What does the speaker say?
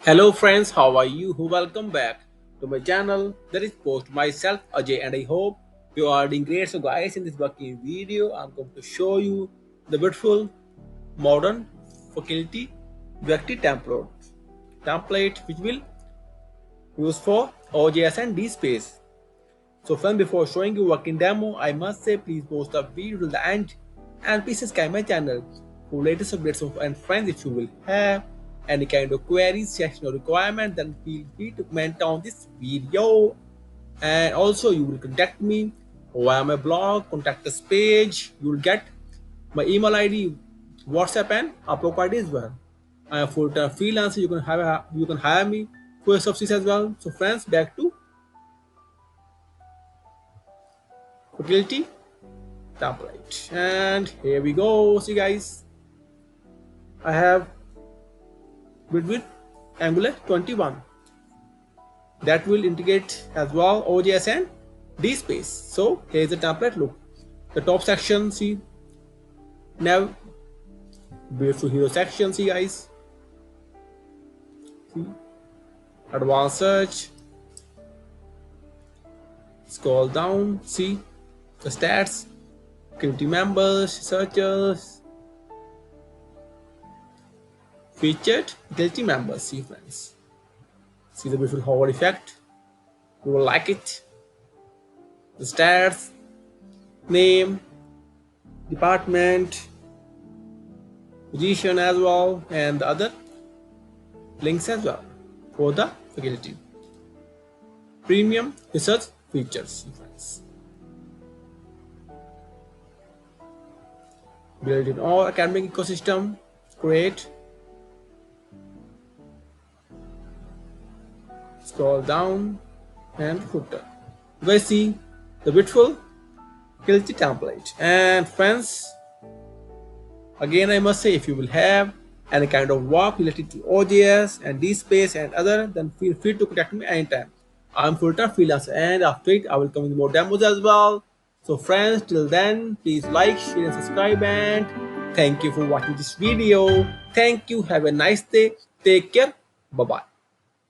Hello friends, how are you? Welcome back to my channel. That is post myself Ajay, and I hope you are doing great. So guys, in this working video I'm going to show you the beautiful modern faculty directory template which will use for OJS and DSpace. So friends, before showing you working demo, I must say please watch the video till the end and please subscribe my channel for latest updates. And friends, if you will have any kind of queries, session or requirement, then feel free to comment on this video. And also you will contact me via my blog, contact us page. You will get my email ID, WhatsApp and Upload ID as well. I am full-time freelancer. You can hire me for your services as well. So friends, back to faculty template, and here we go. See guys, I have with Angular 21 that will integrate as well OJS and DSpace. So here is the template. Look, the top section, see, now beautiful hero section, see guys, see, advanced search, scroll down, see the stats, community members, searchers, featured guilty members. See friends, see the beautiful hover effect, you will like it. The stats, name, department, position as well, and the other links as well for the faculty. Premium research features. See friends, build in all academic ecosystem, create, scroll down, and footer. You guys see the beautiful faculty template. And friends, again I must say, if you will have any kind of work related to OJS and DSpace and other, then feel free to contact me anytime. I'm full-time freelancer, and after it I will come with more demos as well. So friends, till then, please like, share and subscribe, and thank you for watching this video. Thank you. Have a nice day. Take care. Bye bye.